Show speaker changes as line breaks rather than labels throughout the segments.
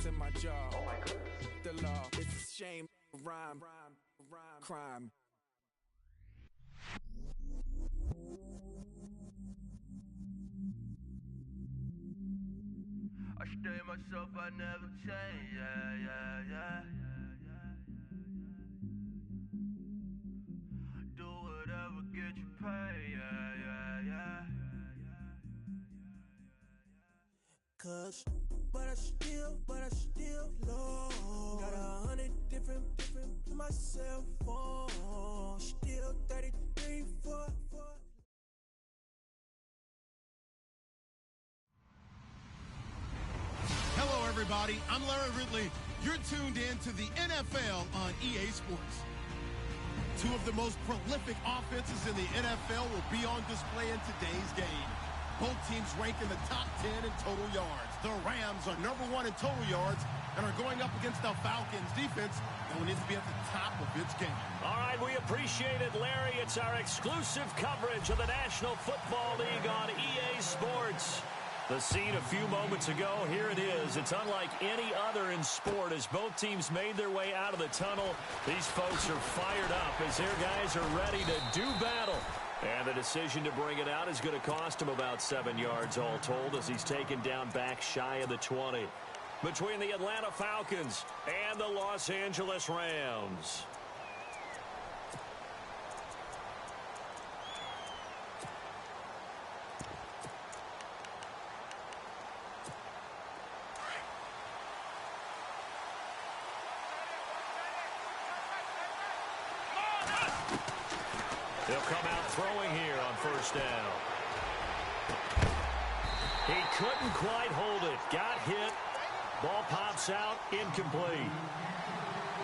bullets in my jaw.
Oh my goodness.
The law, it's a shame, rhyme, crime.
I stay myself, I never change, yeah. Do whatever, get you paid, yeah.
Cause, but I still low. Got 100 different to my cell phone. Still 33 for.
Hello, everybody. I'm Larry Ridley. You're tuned in to the NFL on EA Sports. Two of the most prolific offenses in the NFL will be on display in today's game. Both teams rank in the top 10 in total yards. The Rams are number 1 in total yards and are going up against the Falcons defense that will need to be at the top of its game.
All right, we appreciate it, Larry. It's our exclusive coverage of the National Football League on EA Sports. The scene a few moments ago, here it is. It's unlike any other in sport as both teams made their way out of the tunnel. These folks are fired up as their guys are ready to do battle. And the decision to bring it out is going to cost him about 7 yards all told as he's taken down back shy of the 20. Between the Atlanta Falcons and the Los Angeles Rams. He'll come out throwing here on first down. He couldn't quite hold it. Got hit. Ball pops out. Incomplete.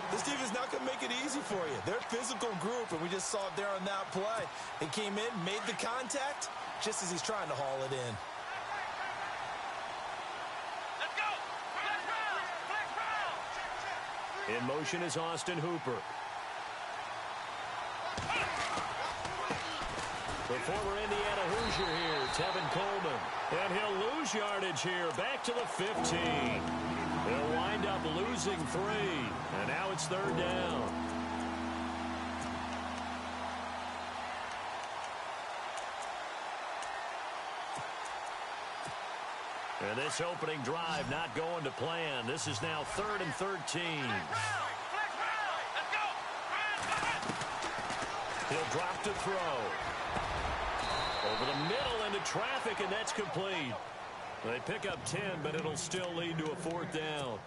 This defense is not going to make it easy for you. They're a physical group, and we just saw it there on that play. He came in, made the contact, just as he's trying to haul it in.
Let's go! Flex round!
In motion is Austin Hooper. The former Indiana Hoosier here, Tevin Coleman. And he'll lose yardage here, back to the 15. They'll wind up losing 3. And now it's third down. And this opening drive not going to plan. This is now 3rd and 13.
Let's go!
He'll drop to throw. Over the middle into traffic, and that's complete. They pick up 10, but it'll still lead to a 4th down.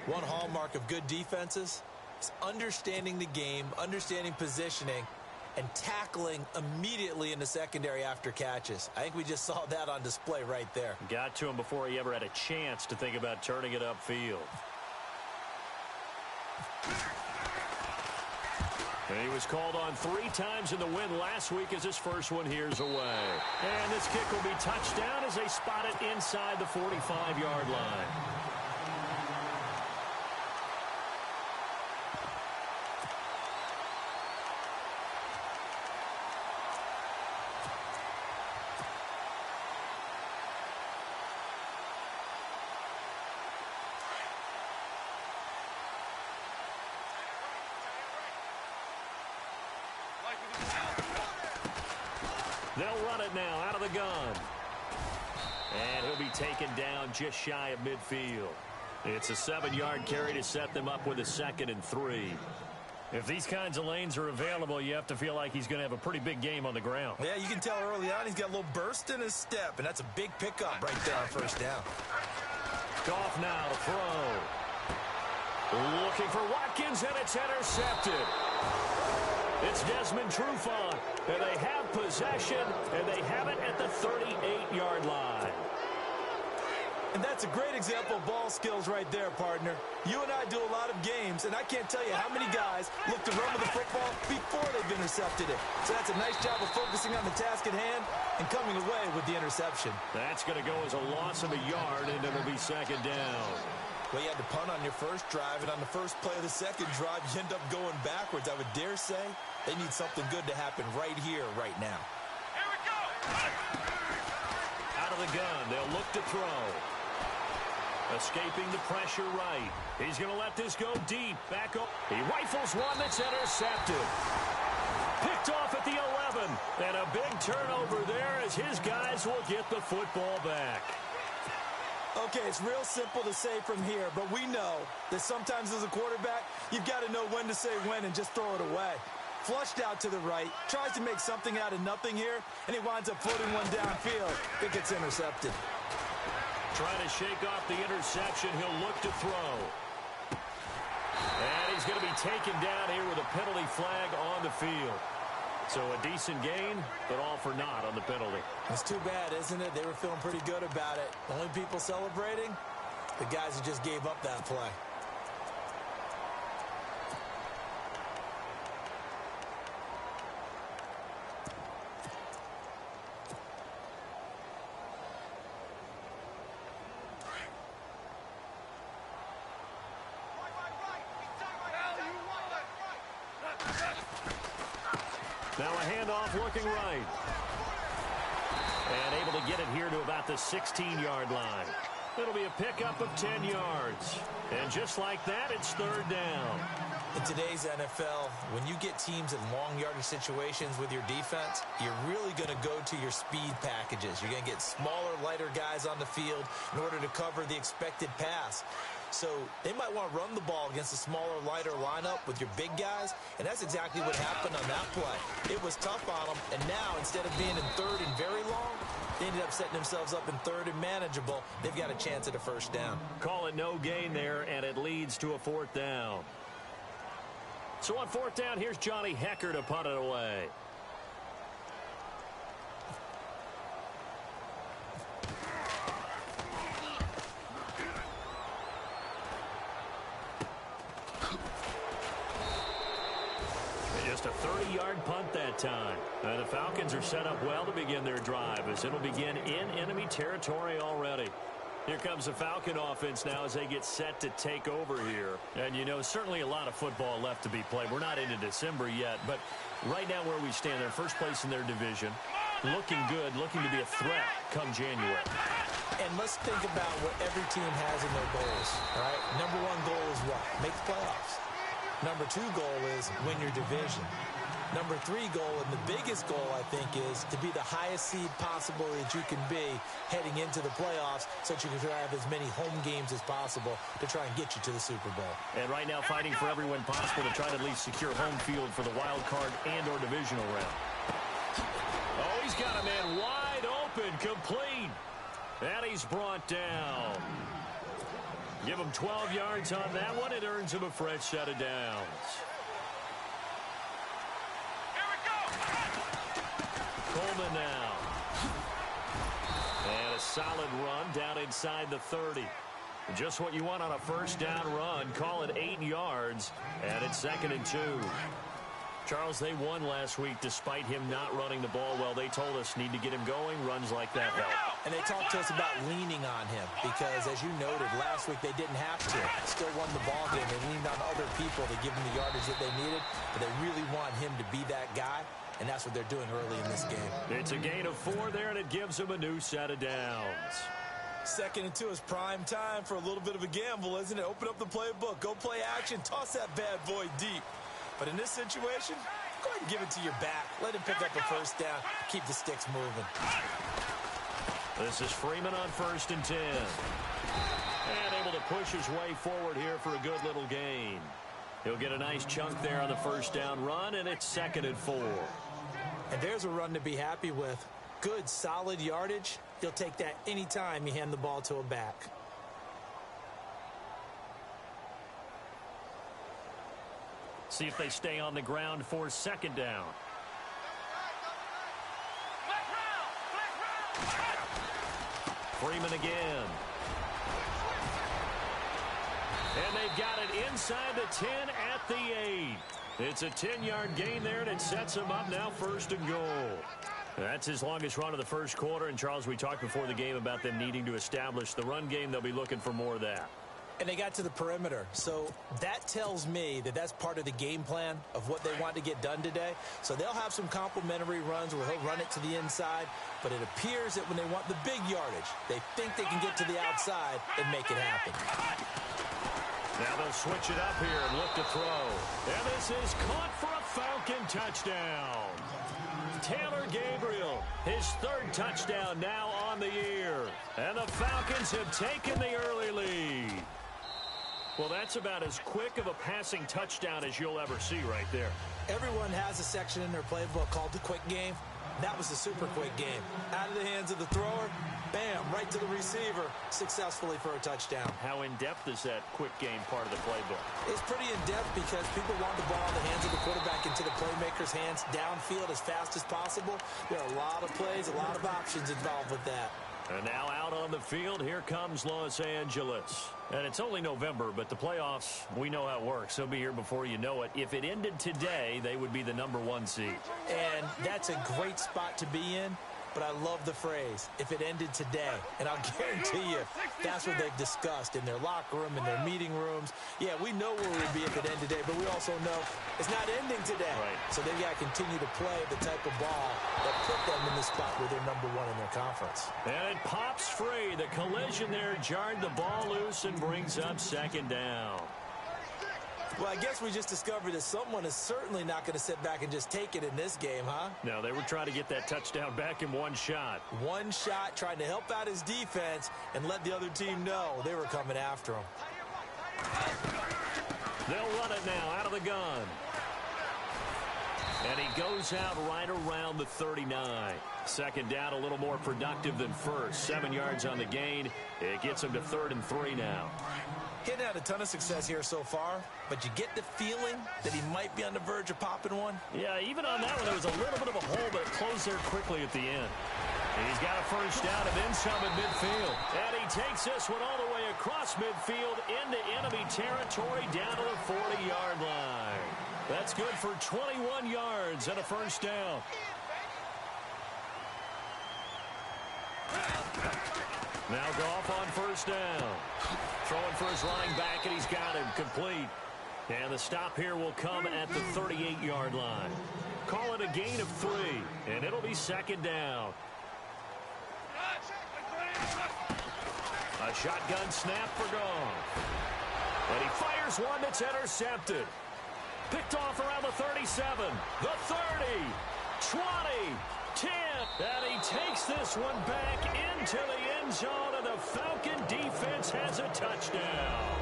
One hallmark of good defenses is understanding the game, understanding positioning, and tackling immediately in the secondary after catches. I think we just saw that on display right there.
Got to him before he ever had a chance to think about turning it upfield. And he was called on 3 times in the win last week as his first one here's away. And this kick will be touchdown as they spot it inside the 45-yard line. They'll run it now out of the gun. And he'll be taken down just shy of midfield. It's a 7-yard carry to set them up with a 2nd and 3. If these kinds of lanes are available, you have to feel like he's going to have a pretty big game on the ground.
Yeah, you can tell early on he's got a little burst in his step, and that's a big pickup right there on first down.
Goff now to throw. Looking for Watkins, and it's intercepted. It's Desmond Trufant, and they have possession, and they have it at the 38-yard line.
And that's a great example of ball skills right there, partner. You and I do a lot of games, and I can't tell you how many guys look to run with the football before they've intercepted it. So that's a nice job of focusing on the task at hand and coming away with the interception.
That's going to go as a loss of a yard, and it'll be 2nd down.
Well, you had to punt on your first drive, and on the first play of the second drive, you end up going backwards. I would dare say they need something good to happen right here, right now.
Here we go!
Out of the gun, they'll look to throw. Escaping the pressure right. He's going to let this go deep. Back up. He rifles one that's intercepted. Picked off at the 11. And a big turnover there as his guys will get the football back.
Okay, it's real simple to say from here, but we know that sometimes as a quarterback, you've got to know when to say when and just throw it away. Flushed out to the right, tries to make something out of nothing here, and he winds up floating one downfield. It gets intercepted.
Trying to shake off the interception. He'll look to throw. And he's going to be taken down here with a penalty flag on the field. So a decent gain, but all for naught on the penalty.
It's too bad, isn't it? They were feeling pretty good about it. The only people celebrating, the guys who just gave up that play.
Now a handoff looking right. And able to get it here to about the 16-yard line. It'll be a pickup of 10 yards. And just like that, it's third down.
In today's NFL, when you get teams in long yardage situations with your defense, you're really going to go to your speed packages. You're going to get smaller, lighter guys on the field in order to cover the expected pass. So they might want to run the ball against a smaller, lighter lineup with your big guys, and that's exactly what happened on that play. It was tough on them, and now instead of being in third and very long, they ended up setting themselves up in third and manageable. They've got a chance at a first down.
Call it no gain there, and it leads to a fourth down. So on fourth down, here's Johnny Hekker to punt it away. Just a 30-yard punt that time. The Falcons are set up well to begin their drive as it'll begin in enemy territory already. Here comes the Falcon offense now as they get set to take over here. And, you know, certainly a lot of football left to be played. We're not into December yet, but right now where we stand, they're first place in their division. Looking good, looking to be a threat come January.
And let's think about what every team has in their goals, all right? Number one goal is what? Make the playoffs. Number two goal is win your division. Number three goal, and the biggest goal, I think, is to be the highest seed possible that you can be heading into the playoffs so that you can have as many home games as possible to try and get you to the Super Bowl.
And right now fighting for every win possible to try to at least secure home field for the wild card and or divisional round. Oh, he's got a man wide open, complete. And he's brought down. Give him 12 yards on that one. It earns him a fresh set of downs. Coleman now. And a solid run down inside the 30. Just what you want on a first down run. Call it 8 yards. And it's 2nd and 2. Charles, they won last week despite him not running the ball well. They told us need to get him going. Runs like that help.
And they talked to us about leaning on him because, as you noted, last week they didn't have to. Still won the ball game. They leaned on other people to give them the yardage that they needed. But they really want him to be that guy. And that's what they're doing early in this game.
It's a gain of 4 there, and it gives them a new set of downs.
2nd and 2 is prime time for a little bit of a gamble, isn't it? Open up the playbook. Go play action. Toss that bad boy deep. But in this situation, go ahead and give it to your back. Let him pick up a first down. Keep the sticks moving.
This is Freeman on 1st and 10. And able to push his way forward here for a good little gain. He'll get a nice chunk there on the first down run, and it's 2nd and 4.
And there's a run to be happy with. Good, solid yardage. He'll take that anytime you hand the ball to a back.
See if they stay on the ground for 2nd down. Freeman again. And they've got it inside the 10 at the 8. It's a 10-yard gain there, and it sets them up now 1st and goal. That's his longest run of the first quarter. And, Charles, we talked before the game about them needing to establish the run game. They'll be looking for more of that.
And they got to the perimeter. So that tells me that that's part of the game plan of what they want to get done today. So they'll have some complementary runs where he'll run it to the inside. But it appears that when they want the big yardage, they think they can get to the outside and make it happen.
Now they'll switch it up here and look to throw. And this is caught for a Falcon touchdown. Taylor Gabriel, his third touchdown now on the year. And the Falcons have taken the early lead. Well, that's about as quick of a passing touchdown as you'll ever see right there.
Everyone has a section in their playbook called the quick game. That was the super quick game. Out of the hands of the thrower, bam, right to the receiver, successfully for a touchdown.
How in-depth is that quick game part of the playbook?
It's pretty in-depth because people want the ball in the hands of the quarterback into the playmaker's hands downfield as fast as possible. There are a lot of plays, a lot of options involved with that.
And now out on the field, here comes Los Angeles. And it's only November, but the playoffs, we know how it works. They'll be here before you know it. If it ended today, they would be the #1 seed.
And that's a great spot to be in. But I love the phrase, if it ended today. And I'll guarantee you, that's what they've discussed in their locker room, in their meeting rooms. Yeah, we know where we'd be if it ended today, but we also know it's not ending today.
Right.
So they've got to continue to play the type of ball that put them in the spot where they're #1 in their conference.
And it pops free. The collision there jarred the ball loose and brings up second down.
Well, I guess we just discovered that someone is certainly not going to sit back and just take it in this game, huh?
No, they were trying to get that touchdown back in one shot.
One shot, trying to help out his defense and let the other team know they were coming after him.
They'll run it now out of the gun. And he goes out right around the 39. Second down, a little more productive than first. 7 yards on the gain. It gets him to 3rd and 3 now.
Getting had a ton of success here so far, but you get the feeling that he might be on the verge of popping one.
Yeah, even on that one, there was a little bit of a hole, but it closed there quickly at the end. And he's got a first down and then some at midfield. And he takes this one all the way across midfield into enemy territory down to the 40-yard line. That's good for 21 yards and a first down. Now Goff on first down. Throwing for his running back, and he's got him complete. And the stop here will come at the 38-yard line. Call it a gain of 3, and it'll be second down. A shotgun snap for Goff. And he fires one that's intercepted. Picked off around the 37, the 30, 20, 10. And he takes this one back into the end zone, and the Falcon defense has a touchdown.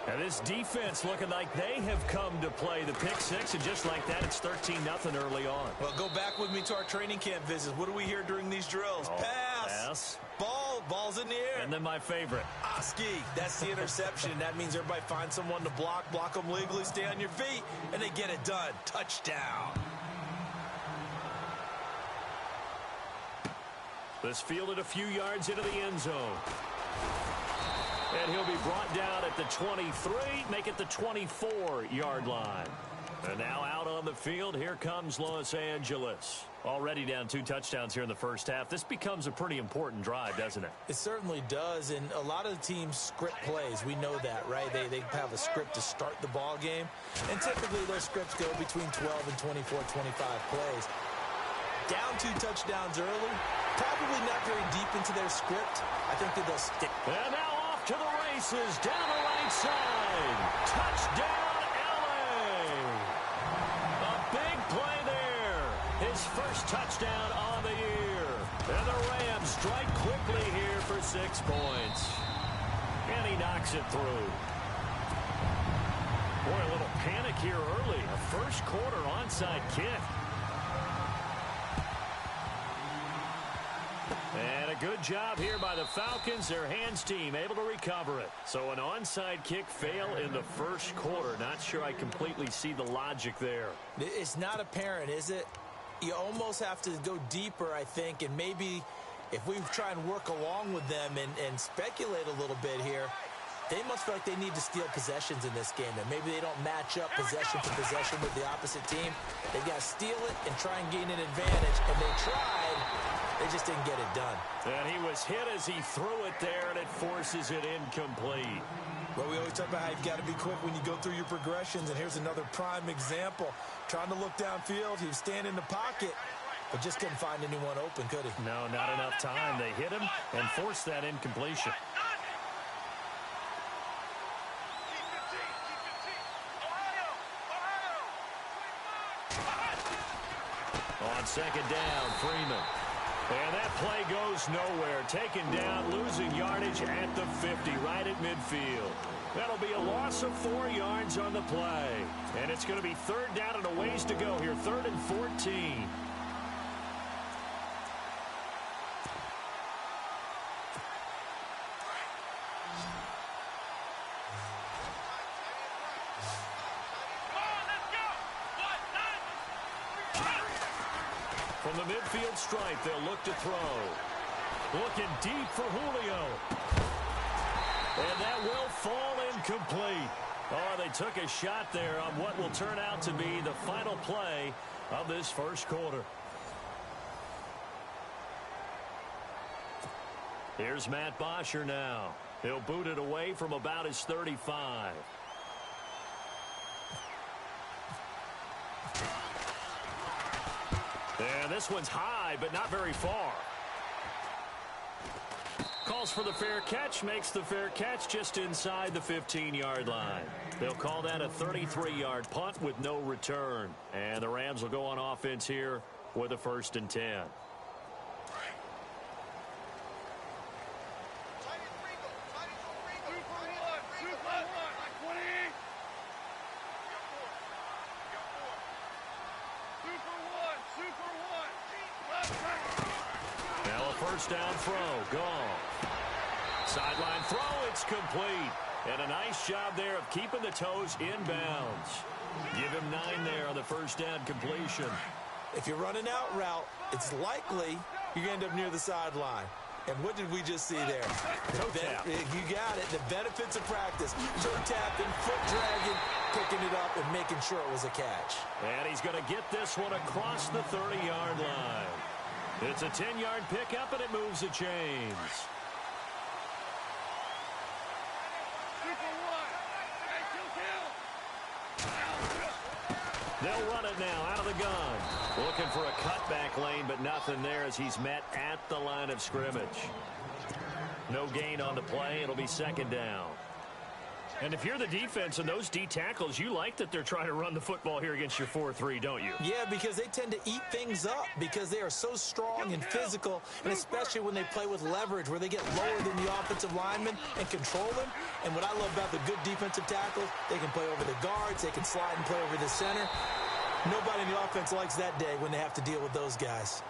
And this defense looking like they have come to play. The pick six, and just like that, it's 13-0 early on.
Well, go back with me to our training camp visits. What do we hear during these drills? Pass. Ball's in the air.
And then my favorite.
Oski. That's the interception. That means everybody finds someone to block them legally, stay on your feet, and they get it done. Touchdown.
This fielded a few yards into the end zone. And he'll be brought down at the 23, make it the 24-yard line. And now out on the field, here comes Los Angeles. Already down 2 touchdowns here in the first half. This becomes a pretty important drive, doesn't it?
It certainly does, and a lot of the teams script plays. We know that, right? They have a script to start the ball game, and typically those scripts go between 12 and 24, 25 plays. Down 2 touchdowns early, probably not very deep into their script. I think that they'll stick.
And now off to the races, down the right side. Touchdown, LA! A big play there. His first touchdown on the year. And the Rams strike quickly here for 6 points. And he knocks it through. Boy, a little panic here early. A first quarter onside kick. And a good job here by the Falcons, their hands team, able to recover it. So an onside kick fail in the first quarter. Not sure I completely see the logic there.
It's not apparent, is it? You almost have to go deeper, I think, and maybe if we try and work along with them and speculate a little bit here, they must feel like they need to steal possessions in this game, and maybe they don't match up possession for possession with the opposite team. They've got to steal it and try and gain an advantage, and they tried They just didn't get it done.
And he was hit as he threw it there, and it forces it incomplete.
Well, we always talk about how you've got to be quick when you go through your progressions, and here's another prime example. Trying to look downfield, he was standing in the pocket, but just couldn't find anyone open, could he?
No, not enough time. They hit him and forced that incompletion. On second down, Freeman. And that play goes nowhere. Taken down, losing yardage at the 50, right at midfield. That'll be a loss of 4 yards on the play. And it's going to be third down and a ways to go here, 3rd and 14. From the midfield stripe, they'll look to throw. Looking deep for Julio. And that will fall incomplete. Oh, they took a shot there on what will turn out to be the final play of this first quarter. Here's Matt Bosher now. He'll boot it away from about his 35. And this one's high, but not very far. Calls for the fair catch, makes the fair catch just inside the 15-yard line. They'll call that a 33-yard punt with no return. And the Rams will go on offense here with a 1st and 10. Now a first down throw, gone. Sideline throw, it's complete. And a nice job there of keeping the toes inbounds. Give him 9 there on the first down completion.
If you're running out route, it's likely you're going to end up near the sideline. And what did we just see there?
Toe tap.
You got it. The benefits of practice. Toe tapping, foot dragging, picking it up, and making sure it was a catch.
And he's going to get this one across the 30-yard line. It's a 10-yard pickup, and it moves the chains. They'll run it now out of the gun. Looking for a cutback lane, but nothing there as he's met at the line of scrimmage. No gain on the play. It'll be second down. And if you're the defense and those D tackles, you like that they're trying to run the football here against your 4-3, don't you?
Yeah, because they tend to eat things up because they are so strong and physical, and especially when they play with leverage where they get lower than the offensive linemen and control them. And what I love about the good defensive tackles, they can play over the guards, they can slide and play over the center. Nobody in the offense likes that day when they have to deal with those guys.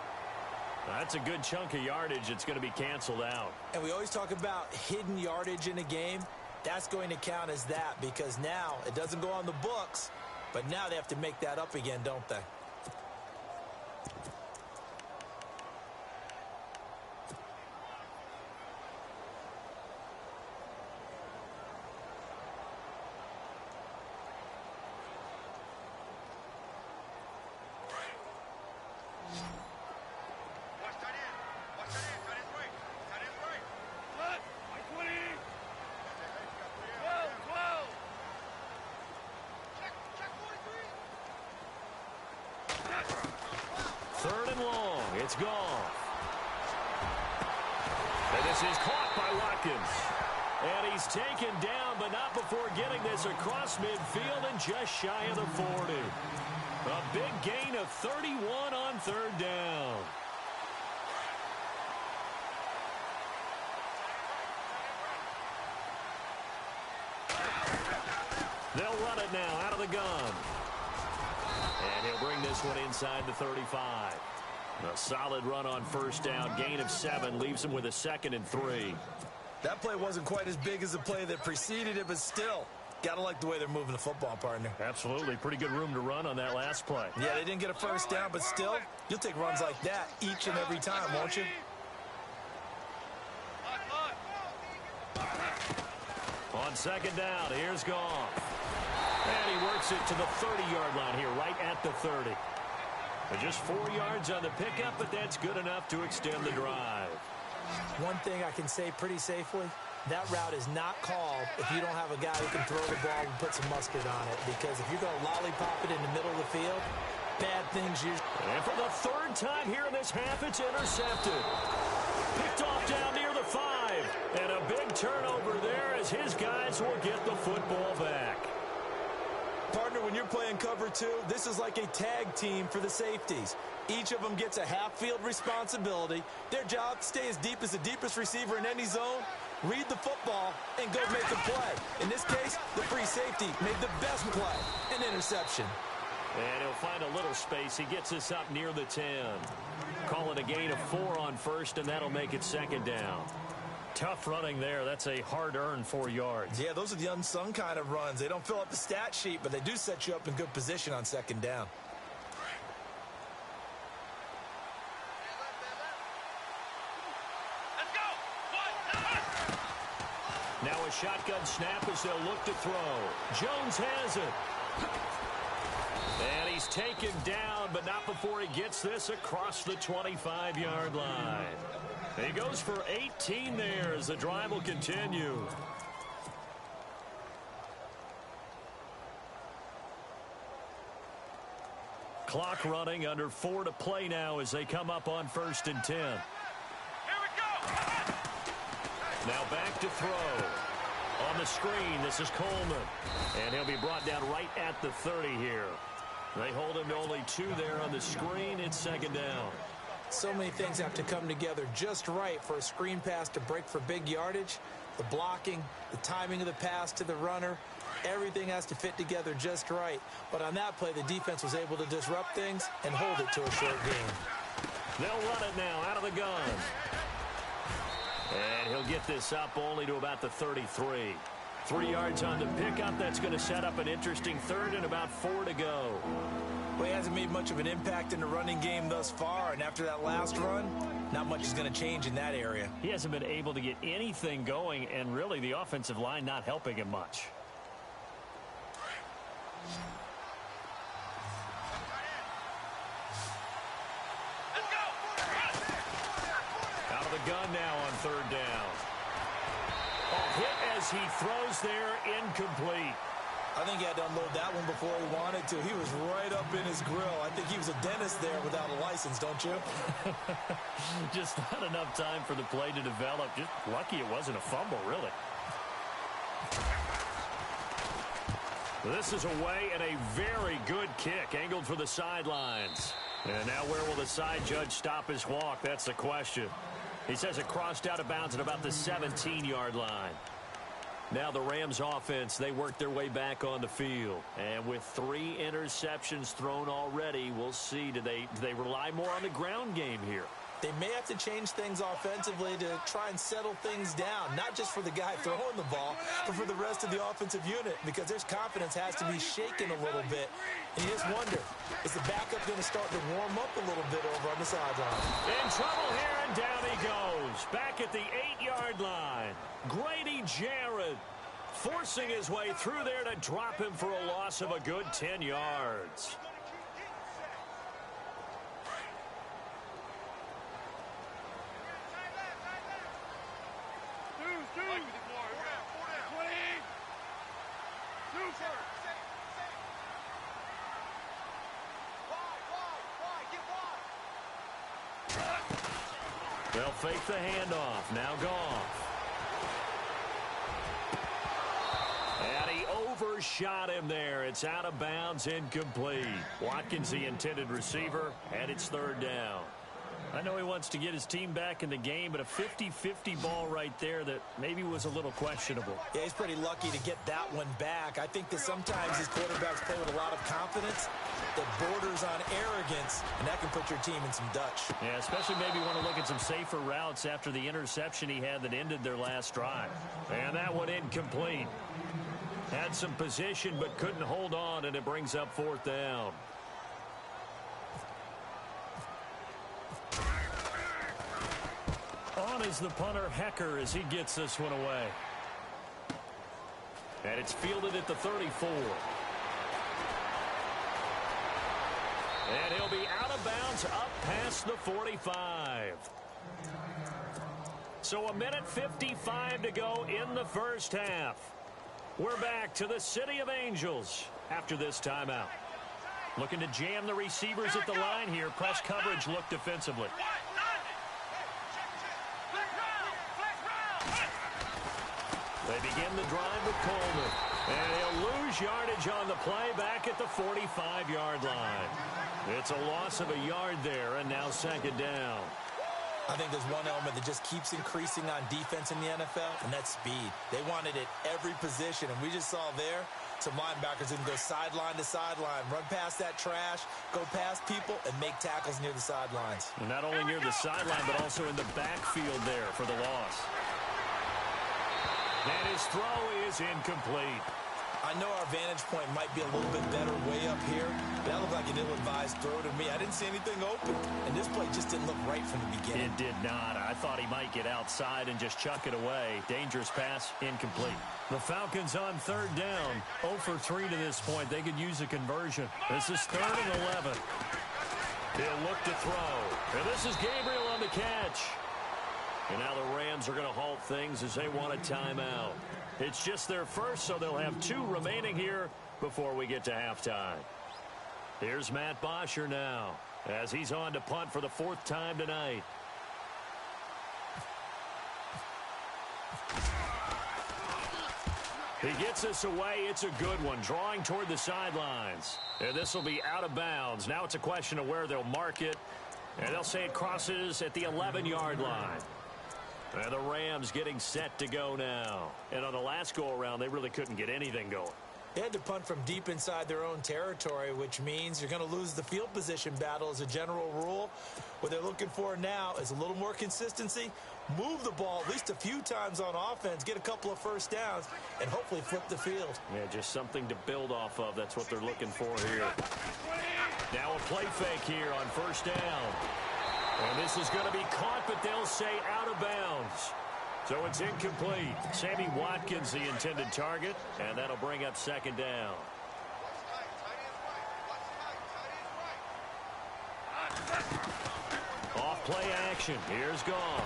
That's a good chunk of yardage. It's going to be canceled out.
And we always talk about hidden yardage in a game. That's going to count as that because now it doesn't go on the books, but now they have to make that up again, don't they?
Third and long. It's gone. And this is caught by Watkins. And he's taken down, but not before getting this across midfield and just shy of the 40. A big gain of 31 on third down. They'll run it now out of the gun. And he'll bring this one inside the 35. A solid run on first down. Gain of 7 leaves him with a 2nd and 3.
That play wasn't quite as big as the play that preceded it, but still, got to like the way they're moving the football, partner.
Absolutely. Pretty good room to run on that last play.
Yeah, they didn't get a first down, but still, you'll take runs like that each and every time, won't you?
On second down, here's Goff. And he works it to the 30-yard line here, right at the 30. Just 4 yards on the pickup, but that's good enough to extend the drive.
One thing I can say pretty safely, that route is not called if you don't have a guy who can throw the ball and put some mustard on it. Because if you're going to lollipop it in the middle of the field, bad things usually...
And for the third time here in this half, it's intercepted. Picked off down near the 5. And a big turnover there as his guys will get the football back.
Partner, when you're playing cover 2, this is like a tag team for the safeties. Each of them gets a half-field responsibility. Their job, stay as deep as the deepest receiver in any zone, read the football, and go make a play. In this case, the free safety made the best play, an interception.
And he'll find a little space. He gets us up near the 10. Call it a gain of 4 on first, and that'll make it second down. Tough running there. That's a hard-earned 4 yards.
Yeah, those are the unsung kind of runs. They don't fill up the stat sheet, but they do set you up in good position on second down.
Now a shotgun snap as they'll look to throw. Jones has it. And he's taken down, but not before he gets this across the 25-yard line. He goes for 18 there as the drive will continue. Clock running, under 4 to play now as they come up on 1st and 10. Here we go. Now back to throw. On the screen, this is Coleman. And he'll be brought down right at the 30 here. They hold him to only 2 there on the screen. It's second down.
So many things have to come together just right for a screen pass to break for big yardage. The blocking, the timing of the pass to the runner, everything has to fit together just right. But on that play, the defense was able to disrupt things and hold it to a short gain.
They'll run it now out of the gun. And he'll get this up only to about the 33. 3 yards on the pickup. That's going to set up an interesting third and about 4 to go.
Well, he hasn't made much of an impact in the running game thus far, and after that last run, not much is going to change in that area.
He hasn't been able to get anything going, and really the offensive line not helping him much. Out of the gun now on 3rd down. A hit as he throws there, incomplete.
I think he had to unload that one before he wanted to. He was right up in his grill. I think he was a dentist there without a license, don't you?
Just not enough time for the play to develop. Just lucky it wasn't a fumble, really. This is away and a very good kick, angled for the sidelines. And now where will the side judge stop his walk? That's the question. He says it crossed out of bounds at about the 17-yard line. Now the Rams offense, they work their way back on the field. And with 3 interceptions thrown already, we'll see. Do they rely more on the ground game here?
They may have to change things offensively to try and settle things down, not just for the guy throwing the ball, but for the rest of the offensive unit, because their confidence has to be shaken a little bit. And you just wonder, is the backup going to start to warm up a little bit over on the sideline?
In trouble here, and down he goes. Back at the 8-yard line. Grady Jarrett forcing his way through there to drop him for a loss of a good 10 yards. They'll fake the handoff. Now Goff. And he overshot him there. It's out of bounds, incomplete. Watkins, the intended receiver, and it's 3rd down. I know he wants to get his team back in the game, but a 50-50 ball right there that maybe was a little questionable.
Yeah, he's pretty lucky to get that one back. I think that sometimes these quarterbacks play with a lot of confidence that borders on arrogance, and that can put your team in some Dutch.
Yeah, especially maybe want to look at some safer routes after the interception he had that ended their last drive. And that one incomplete. Had some position but couldn't hold on, and it brings up 4th down. On is the punter, Hecker, as he gets this one away. And it's fielded at the 34. And he'll be out of bounds up past the 45. So 1:55 to go in the first half. We're back to the City of Angels after this timeout. Looking to jam the receivers at the line here. Press coverage look defensively. They begin the drive with Coleman. And he'll lose yardage on the play back at the 45-yard line. It's a loss of a yard there, and now second down.
I think there's one element that just keeps increasing on defense in the NFL, and that's speed. They want it at every position, and we just saw there some linebackers who can go sideline to sideline, run past that trash, go past people, and make tackles near the sidelines.
And not only near the sideline, but also in the backfield there for the loss. And his throw is incomplete.
I know our vantage point might be a little bit better way up here. That looked like an ill-advised throw to me. I didn't see anything open, and this play just didn't look right from the beginning.
It did not. I thought he might get outside and just chuck it away. Dangerous pass, incomplete. The Falcons on third down. 0 for 3 to this point. They could use a conversion. This is 3rd and 11. He'll look to throw. And this is Gabriel on the catch. And now the Rams are going to halt things as they want a timeout. It's just their first, so they'll have 2 remaining here before we get to halftime. Here's Matt Bosher now as he's on to punt for the 4th time tonight. He gets this away. It's a good one, drawing toward the sidelines. And this will be out of bounds. Now it's a question of where they'll mark it. And they'll say it crosses at the 11-yard line. And the Rams getting set to go now. And on the last go-around, they really couldn't get anything going.
They had to punt from deep inside their own territory, which means you're going to lose the field position battle as a general rule. What they're looking for now is a little more consistency, move the ball at least a few times on offense, get a couple of first downs, and hopefully flip the field.
Yeah, just something to build off of. That's what they're looking for here. Now a play fake here on first down. And this is going to be caught, but they'll say out of bounds. So it's incomplete. Sammy Watkins, the intended target, and that'll bring up second down. Off play action. Here's Goff.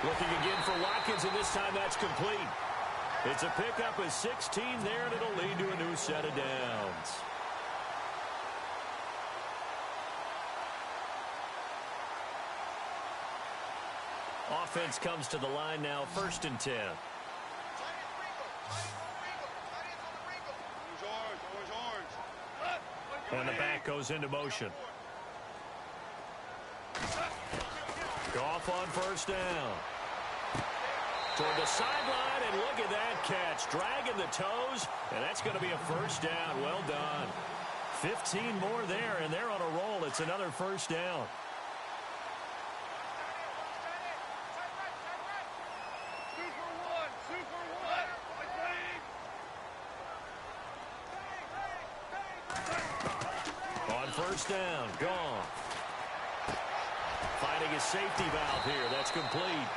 Looking again for Watkins, and this time that's complete. It's a pickup of 16 there, and it'll lead to a new set of downs. Offense comes to the line now, 1st and 10. And the back goes into motion. Goff on first down. Toward the sideline, and look at that catch. Dragging the toes, and that's going to be a first down. Well done. 15 more there, and they're on a roll. It's another first down. First down, Goff. Finding his safety valve here. That's complete.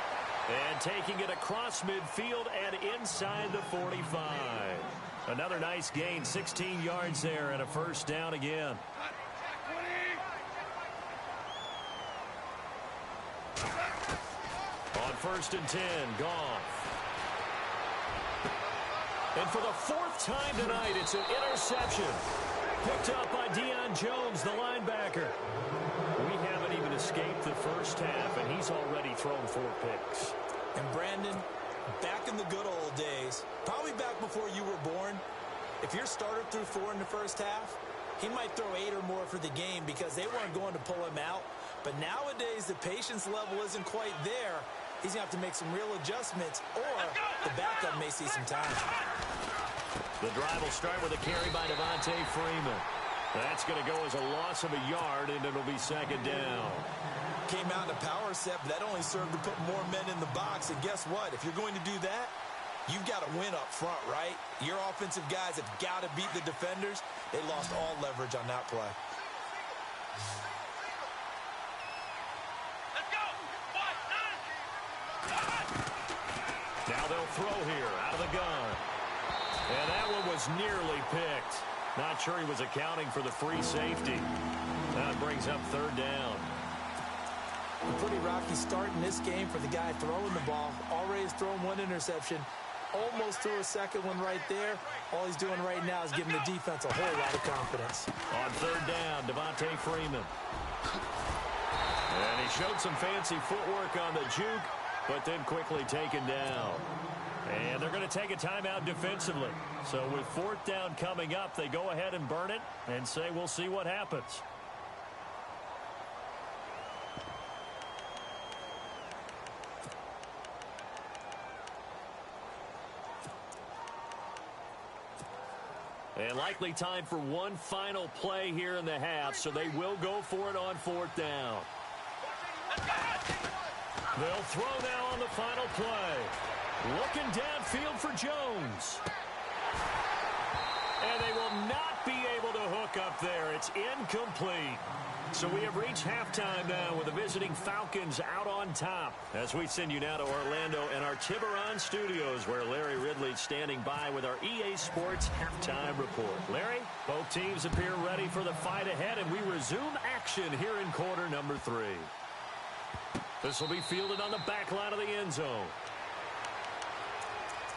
And taking it across midfield and inside the 45. Another nice gain, 16 yards there and a first down again. On 1st and 10, Goff. And for the 4th time tonight, it's an interception. Picked up by Deion Jones, the linebacker. We haven't even escaped the first half, and he's already thrown 4 picks.
And Brandon, back in the good old days, probably back before you were born, if your starter threw 4 in the first half, he might throw 8 or more for the game because they weren't going to pull him out. But nowadays, the patience level isn't quite there. He's going to have to make some real adjustments, or the backup may see some time.
The drive will start with a carry by Devontae Freeman. That's going to go as a loss of a yard, and it'll be second down.
Came out in a power set, but that only served to put more men in the box. And guess what? If you're going to do that, you've got to win up front, right? Your offensive guys have got to beat the defenders. They lost all leverage on that play.
Now they'll throw here out of the gun. And that one was nearly picked. Not sure he was accounting for the free safety. That brings up third down.
A pretty rocky start in this game for the guy throwing the ball. Already has thrown one interception. Almost threw a second one right there. All he's doing right now is giving the defense a whole lot of confidence.
On third down, Devontae Freeman. And he showed some fancy footwork on the juke, but then quickly taken down. And they're going to take a timeout defensively. So with fourth down coming up, they go ahead and burn it and say we'll see what happens. And likely time for one final play here in the half, so they will go for it on fourth down. They'll throw now on the final play. Looking downfield for Jones. And they will not be able to hook up there. It's incomplete. So we have reached halftime now with the visiting Falcons out on top. As we send you now to Orlando and our Tiburon studios, where Larry Ridley's standing by with our EA Sports halftime report. Larry, both teams appear ready for the fight ahead, and we resume action here in quarter number 3. This will be fielded on the back line of the end zone.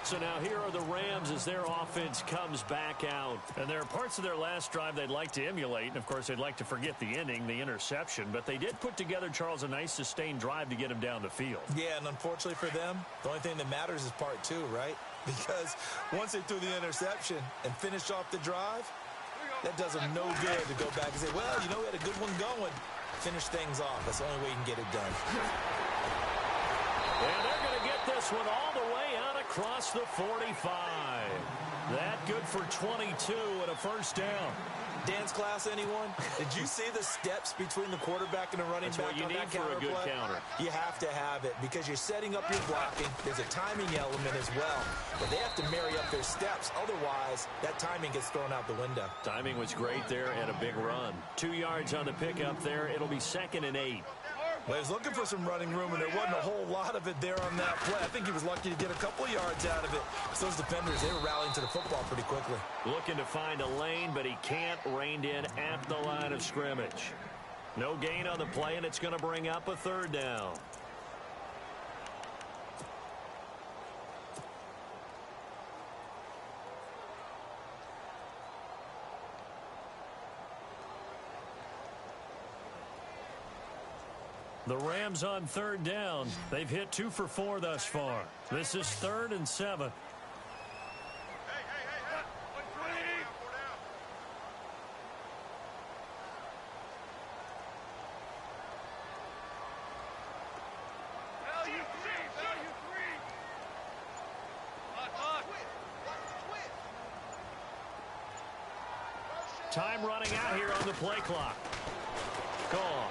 So now here are the Rams as their offense comes back out. And there are parts of their last drive they'd like to emulate. And, of course, they'd like to forget the ending, the interception. But they did put together, Charles, a nice sustained drive to get him down the field.
Yeah, and unfortunately for them, the only thing that matters is part 2, right? Because once they threw the interception and finished off the drive, that does them no good to go back and say, well, you know, we had a good one going. Finish things off. That's the only way you can get it done.
And they're going to get this one all the way out across the 45. That good for 22 and a first down.
Dance class, anyone? Did you see the steps between the quarterback and the running back on that counter play? That's what you need for a good counter. You have to have it because you're setting up your blocking. There's a timing element as well. But they have to marry up their steps. Otherwise, that timing gets thrown out the window.
Timing was great there and a big run. 2 yards on the pickup there. It'll be 2nd and 8.
Well, he was looking for some running room, and there wasn't a whole lot of it there on that play. I think he was lucky to get a couple of yards out of it. So those defenders, they were rallying to the football pretty quickly. Looking
to find a lane, but he can't. Reined in at the line of scrimmage. No gain on the play, and it's going to bring up a third down. The Rams on third down. They've hit 2 for 4 thus far. This is 3rd and 7. Time running out here on the play clock. Gone.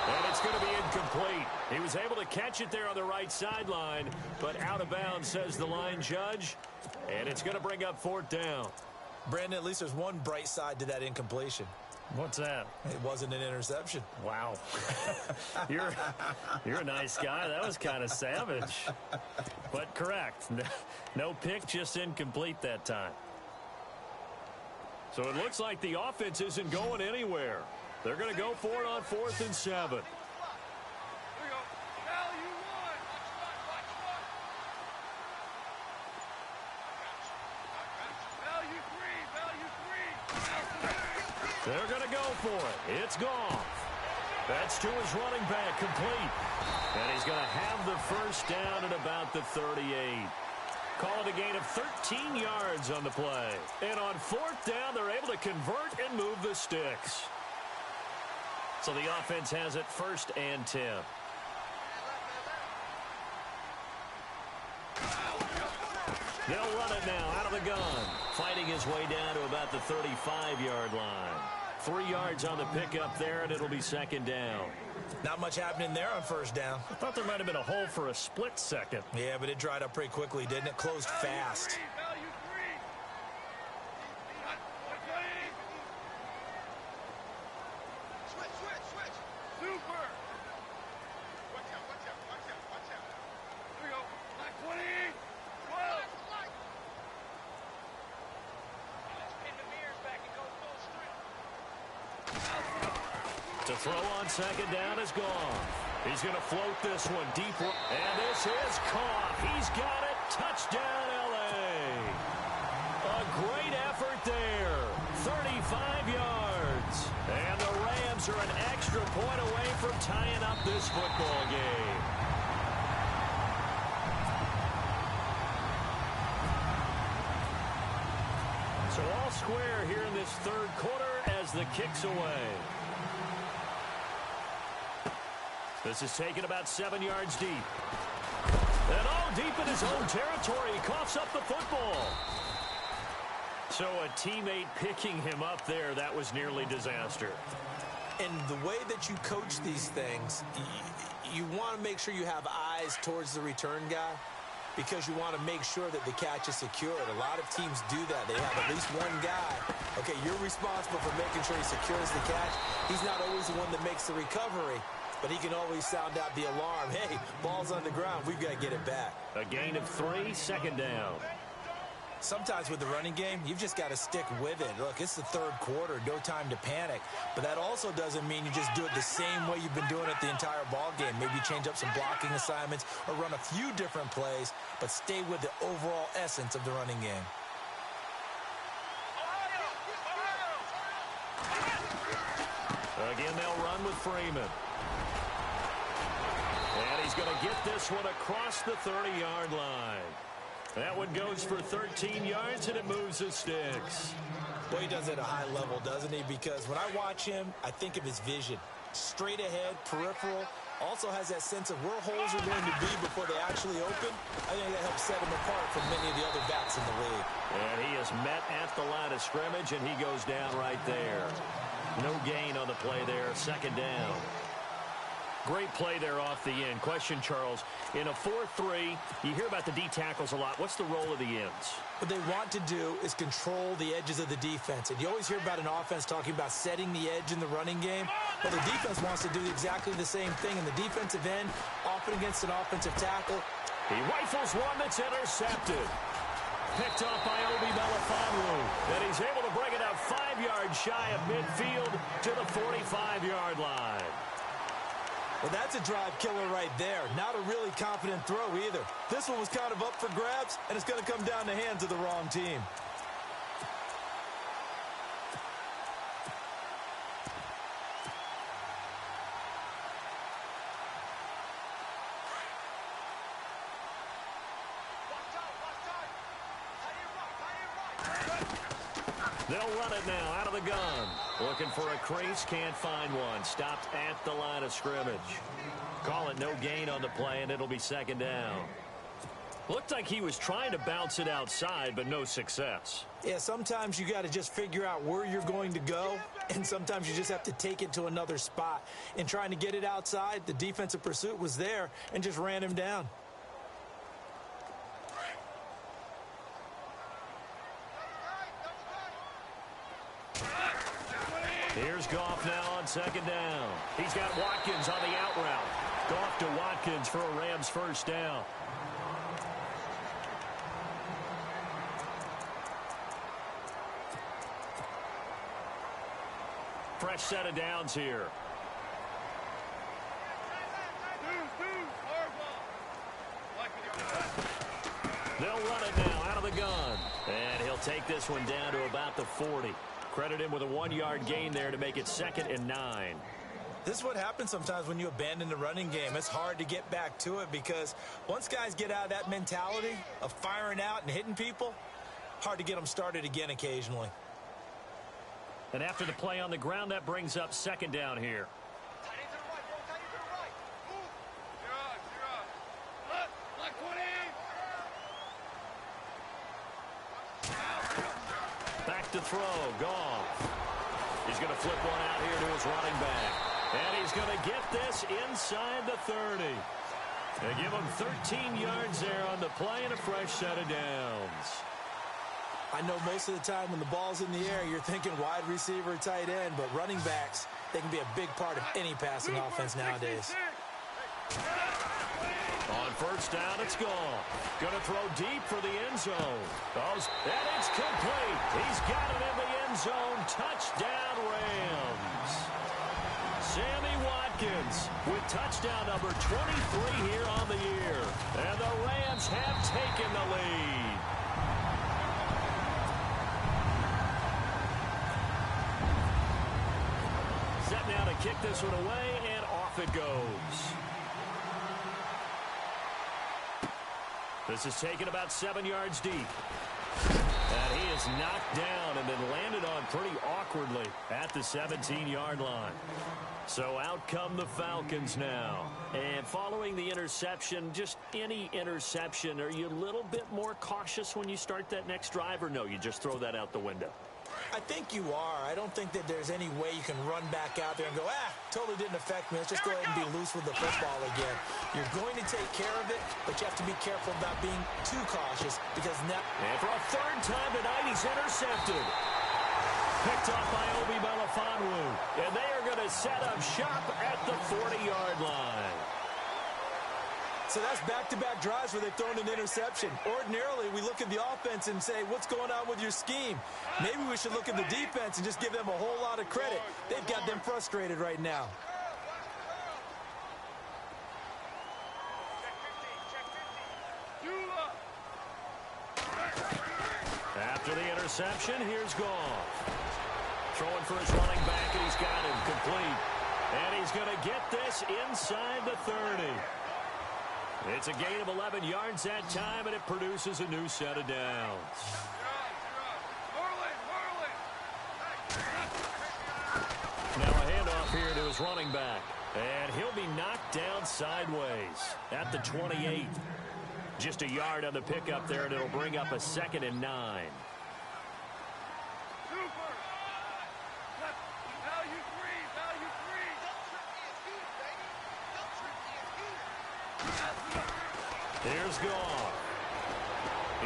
And it's going to be incomplete. He was able to catch it there on the right sideline, but out of bounds, says the line judge. And it's going to bring up 4th down.
Brandon, at least there's one bright side to that incompletion.
What's that?
It wasn't an interception.
Wow. You're a nice guy. That was kind of savage. But correct. No pick, just incomplete that time. So it looks like the offense isn't going anywhere. They're going to go for it on 4th and 7. They're going to go for it. It's gone. That's to his running back, complete. And he's going to have the first down at about the 38. Call it a gain of 13 yards on the play. And on 4th down, they're able to convert and move the sticks. So the offense has it 1st and 10. They'll run it now out of the gun. Fighting his way down to about the 35-yard line. 3 yards on the pickup there, and it'll be 2nd down.
Not much happening there on 1st down.
I thought there might have been a hole for a split second.
Yeah, but it dried up pretty quickly, didn't it? Closed fast.
The throw on second down is gone. He's going to float this one deep. And this is caught. He's got it. Touchdown, L.A. A great effort there. 35 yards. And the Rams are an extra point away from tying up this football game. So all square here in this third quarter as the kick's away. This is taken about 7 yards deep. And all deep in his own territory. He coughs up the football. So a teammate picking him up there, that was nearly disaster.
And the way that you coach these things, you want to make sure you have eyes towards the return guy because you want to make sure that the catch is secured. A lot of teams do that. They have at least one guy. Okay, you're responsible for making sure he secures the catch. He's not always the one that makes the recovery, but he can always sound out the alarm. Hey, ball's on the ground. We've got to get it back.
A gain of 3, second down.
Sometimes with the running game, you've just got to stick with it. Look, it's the third quarter, no time to panic. But that also doesn't mean you just do it the same way you've been doing it the entire ball game. Maybe change up some blocking assignments or run a few different plays, but stay with the overall essence of the running game.
Again, they'll run with Freeman. And he's going to get this one across the 30-yard line. That one goes for 13 yards, and it moves the sticks.
Boy, he does it at a high level, doesn't he? Because when I watch him, I think of his vision. Straight ahead, peripheral. Also has that sense of where holes are going to be before they actually open. I think that helps set him apart from many of the other backs in the league.
And he is met at the line of scrimmage, and he goes down right there. No gain on the play there, second down. Great play there off the end. Question, Charles, in a 4-3, you hear about the D tackles a lot. What's the role of the ends?
What they want to do is control the edges of the defense. And you always hear about an offense talking about setting the edge in the running game. Well, the defense wants to do exactly the same thing. In the defensive end, often against an offensive tackle.
He rifles one that's intercepted. Picked off by Obi Melifonwu. And he's able to bring it out 5 yards shy of midfield to the 45-yard line.
Well, that's a drive killer right there. Not a really confident throw either. This one was kind of up for grabs, and it's going to come down the hands of the wrong team.
They'll run it now out of the gun. Looking for a crease, can't find one. Stopped at the line of scrimmage. Call it no gain on the play, and it'll be second down. Looked like he was trying to bounce it outside, but no success.
Yeah, sometimes you got to just figure out where you're going to go, and sometimes you just have to take it to another spot. In trying to get it outside, the defensive pursuit was there and just ran him down.
Here's Goff now on second down. He's got Watkins on the out route. Goff to Watkins for a Rams first down. Fresh set of downs here. They'll run it now out of the gun. And he'll take this one down to about the 40. Credit him with a 1-yard gain there to make it 2nd and 9.
This is what happens sometimes when you abandon the running game. It's hard to get back to it because once guys get out of that mentality of firing out and hitting people, hard to get them started again occasionally.
And after the play on the ground, that brings up second down here. Back to throw, Goff. He's going to flip one out here to his running back. And he's going to get this inside the 30. They give him 13 yards there on the play and a fresh set of downs.
I know most of the time when the ball's in the air, you're thinking wide receiver, tight end, but running backs, they can be a big part of any passing offense nowadays.
On first down, it's gone. Going to throw deep for the end zone. And it's complete. He's got it in the end zone. Touchdown, Rams. Sammy Watkins with touchdown number 23 here on the year. And the Rams have taken the lead. Set now to kick this one away, and off it goes. This is taken about 7 yards deep. And he is knocked down and then landed on pretty awkwardly at the 17-yard line. So out come the Falcons now. And following the interception, just any interception, are you a little bit more cautious when you start that next drive, or no, you just throw that out the window?
I think you are. I don't think that there's any way you can run back out there and go, totally didn't affect me. Let's just go ahead and be loose with the football again. You're going to take care of it, but you have to be careful about being too cautious because now...
And for a third time tonight, he's intercepted. Picked off by Obi Melifonwu. And they are going to set up shop at the 40-yard line.
So that's back-to-back drives where they've thrown an interception. Ordinarily, we look at the offense and say, what's going on with your scheme? Maybe we should look at the defense and just give them a whole lot of credit. They've got them frustrated right now.
After the interception, here's Goff. Throwing for his running back, and he's got him complete. And he's going to get this inside the 30. It's a gain of 11 yards that time, and it produces a new set of downs. Now a handoff here to his running back. And he'll be knocked down sideways at the 28. Just a yard on the pickup there, and it'll bring up a 2nd and 9. Here's Goff.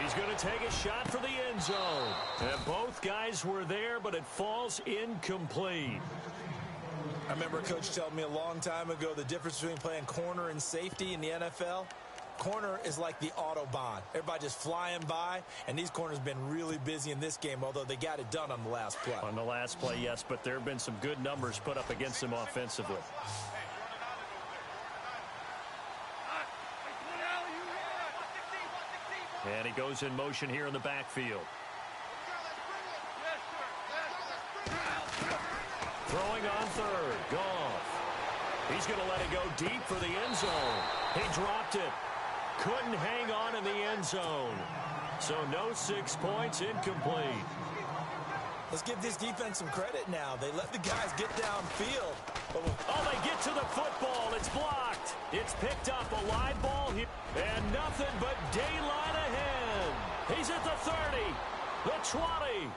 He's going to take a shot for the end zone. And both guys were there, but it falls incomplete.
I remember a coach telling me a long time ago the difference between playing corner and safety in the NFL. Corner is like the Autobahn. Everybody just flying by, and these corners have been really busy in this game, although they got it done on the last play.
On the last play, yes, but there have been some good numbers put up against them offensively. And he goes in motion here in the backfield. Throwing on third, Goff. He's going to let it go deep for the end zone. He dropped it. Couldn't hang on in the end zone. So no 6 points, incomplete.
Let's give this defense some credit now. They let the guys get downfield.
Oh, they get to the football. It's blocked. It's picked up, a live ball here. And nothing but daylight ahead. He's at the 30, the 20.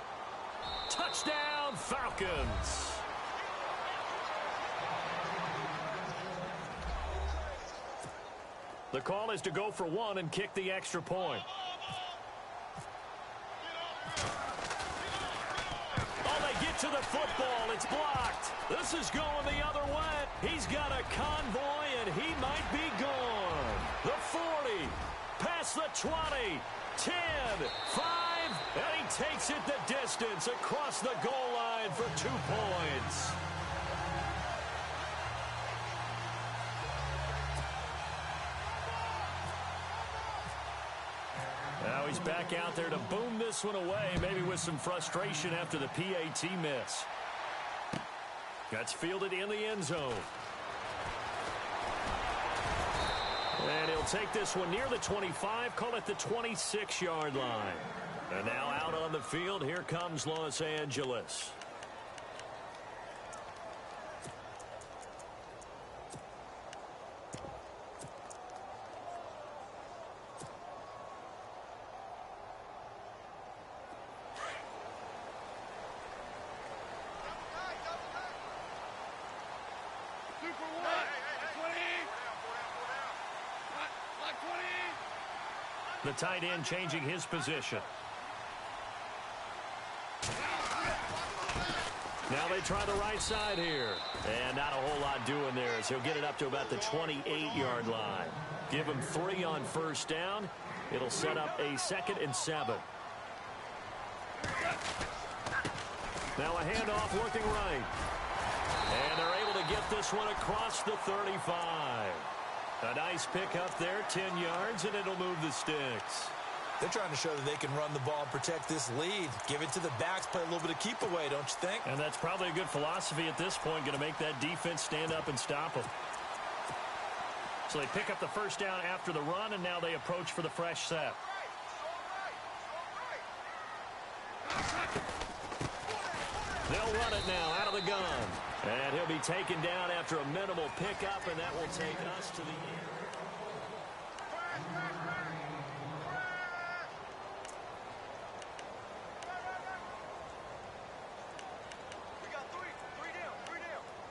Touchdown, Falcons. The call is to go for one and kick the extra point. To the football, it's blocked. This is going the other way. He's got a convoy, and he might be gone. The 40, past the 20, 10, 5, and he takes it the distance across the goal line for 2 points. Now he's back out there to boom this one away, maybe with some frustration after the PAT miss. That's fielded in the end zone. And he'll take this one near the 25, call it the 26-yard line. And now out on the field, here comes Los Angeles. The tight end changing his position. Now they try the right side here. And not a whole lot doing there as he'll get it up to about the 28-yard line. Give him 3 on first down. It'll set up a 2nd and 7. Now a handoff working right. And they're able to to get this one across the 35. A nice pickup there, 10 yards, and it'll move the sticks.
They're trying to show that they can run the ball and protect this lead. Give it to the backs, play a little bit of keep away, don't you think?
And that's probably a good philosophy at this point, going to make that defense stand up and stop them. So they pick up the first down after the run, and now they approach for the fresh set. They'll run it now out of the gun. And he'll be taken down after a minimal pickup, and that will take us to the end.
We got three. Three down.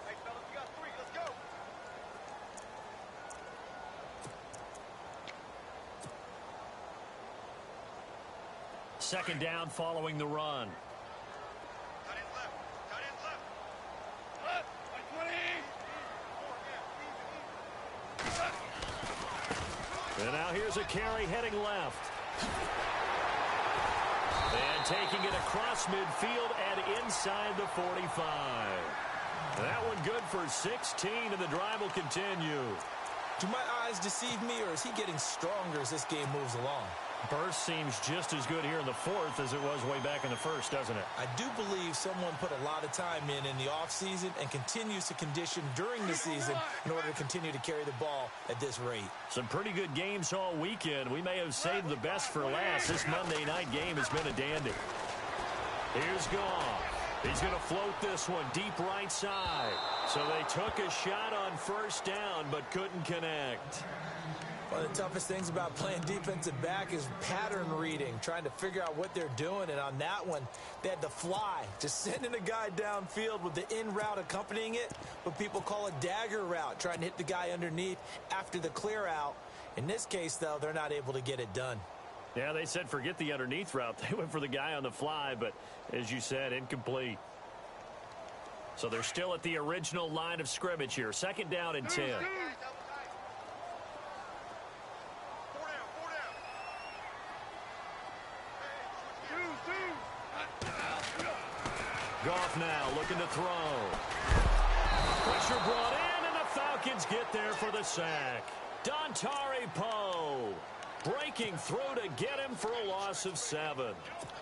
Hey, fellas, we got three. Let's go.
Second down following the run. And now here's a carry heading left. And taking it across midfield and inside the 45. That one good for 16, and the drive will continue.
Do my eyes deceive me, or is he getting stronger as this game moves along?
Burst seems just as good here in the fourth as it was way back in the first, doesn't it?
I do believe someone put a lot of time in the offseason and continues to condition during the season in order to continue to carry the ball at this rate.
Some pretty good games all weekend. We may have saved the best for last. This Monday night game has been a dandy. Here's Goff. He's going to float this one deep right side. So they took a shot on first down but couldn't connect.
One of the toughest things about playing defensive back is pattern reading, trying to figure out what they're doing. And on that one, they had to fly, just sending a guy downfield with the in route accompanying it, what people call a dagger route, trying to hit the guy underneath after the clear out. In this case, though, they're not able to get it done.
Yeah, they said forget the underneath route. They went for the guy on the fly, but as you said, incomplete. So they're still at the original line of scrimmage here. Second down and 10. Goff now looking to throw. Pressure brought in, and the Falcons get there for the sack. Dontari Poe breaking through to get him for a loss of 7.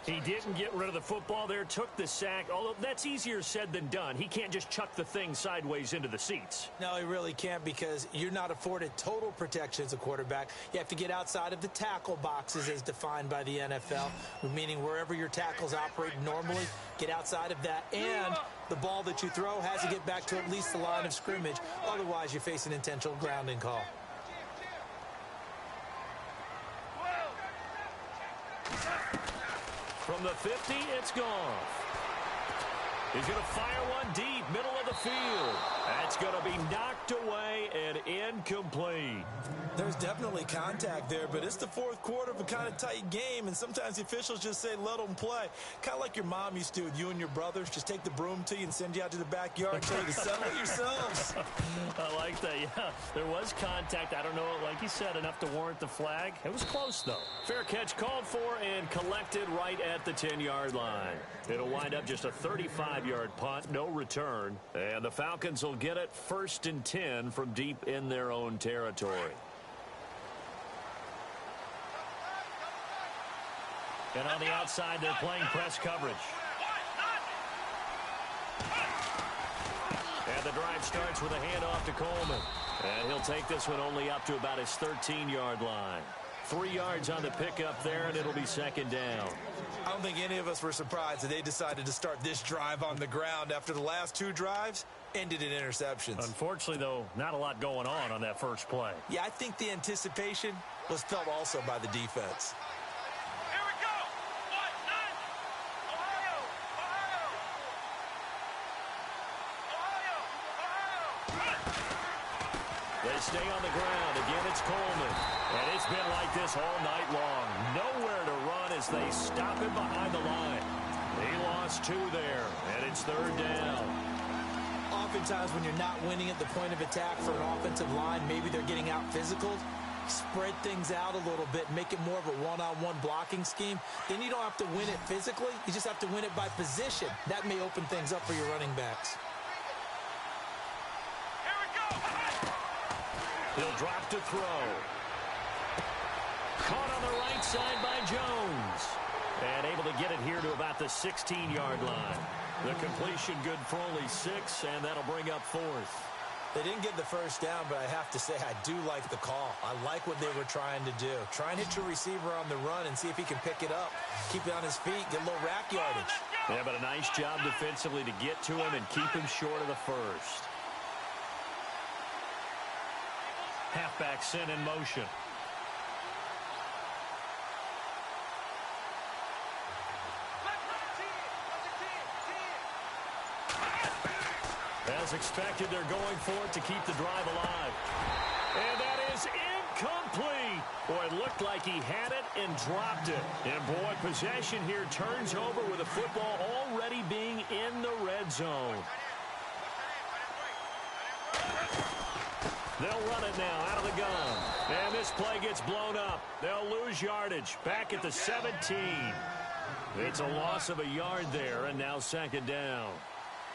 He didn't get rid of the football there, took the sack, although that's easier said than done. He can't just chuck the thing sideways into the seats.
No, he really can't, because you're not afforded total protection as a quarterback. You have to get outside of the tackle boxes as defined by the NFL, meaning wherever your tackles operate normally, get outside of that, and the ball that you throw has to get back to at least the line of scrimmage. Otherwise, you face an intentional grounding call.
From the 50, it's Goff. He's going to fire one deep, middle of the field. That's going to be knocked away and incomplete.
There's definitely contact there, but it's the fourth quarter of a kind of tight game, and sometimes the officials just say, let them play. Kind of like your mom used to with you and your brothers. Just take the broom to you and send you out to the backyard and tell you to settle it yourselves.
I like that, yeah. There was contact. I don't know, like you said, enough to warrant the flag. It was close, though. Fair catch called for and collected right at the 10-yard line. It'll wind up just a 35-yard punt, no return. And the Falcons will get it 1st and 10 from deep in their own territory. And on the outside, they're playing press coverage. And the drive starts with a handoff to Coleman. And he'll take this one only up to about his 13-yard line. 3 yards on the pickup there, and it'll be second down.
I don't think any of us were surprised that they decided to start this drive on the ground after the last 2 drives ended in interceptions.
Unfortunately, though, not a lot going on that first play.
Yeah, I think the anticipation was felt also by the defense.
Here we go. 1-9. Ohio.
They stay on the ground. Again, it's Coleman. And it's been like this all night long. Nowhere to run as they stop him behind the line. He lost 2 there, and it's 3rd down.
Oftentimes when you're not winning at the point of attack for an offensive line, maybe they're getting out physical, spread things out a little bit, make it more of a one-on-one blocking scheme. Then you don't have to win it physically. You just have to win it by position. That may open things up for your running backs.
He'll drop to throw. Caught on the right side by Jones. And able to get it here to about the 16-yard line. The completion good for only 6, and that'll bring up 4th.
They didn't get the first down, but I have to say I do like the call. I like what they were trying to do. Try and hit your receiver on the run and see if he can pick it up. Keep it on his feet, get a little rack yardage.
Yeah, but a nice job defensively to get to him and keep him short of the first. Halfback sent in motion. As expected, they're going for it to keep the drive alive. And that is incomplete. Boy, it looked like he had it and dropped it. And boy, possession here turns over with the football already being in the red zone. They'll run it now out of the gun. And this play gets blown up. They'll lose yardage back at the 17. It's a loss of a yard there, and now 2nd down.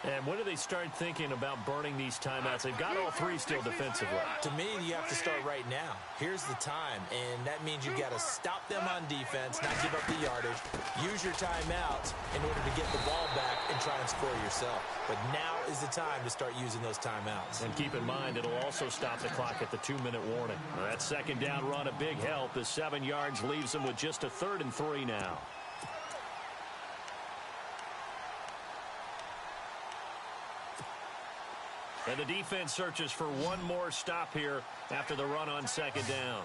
And when do they start thinking about burning these timeouts? They've got all 3 still defensively.
To me, you have to start right now. Here's the time, and that means you've got to stop them on defense, not give up the yardage, use your timeouts in order to get the ball back and try and score yourself. But now is the time to start using those timeouts.
And keep in mind, it'll also stop the clock at the 2-minute warning. That 2nd down run, a big help as 7 yards leaves them with just a 3rd and 3 now. And the defense searches for one more stop here after the run on 2nd down.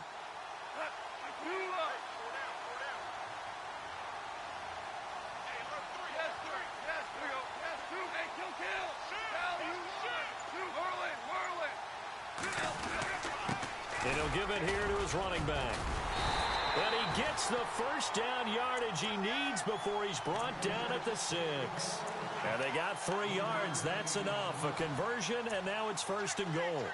And he'll give it here to his running back. And he gets the first down yardage he needs before he's brought down at the 6. And they got 3 yards. That's enough. A conversion, and now it's 1st and goal.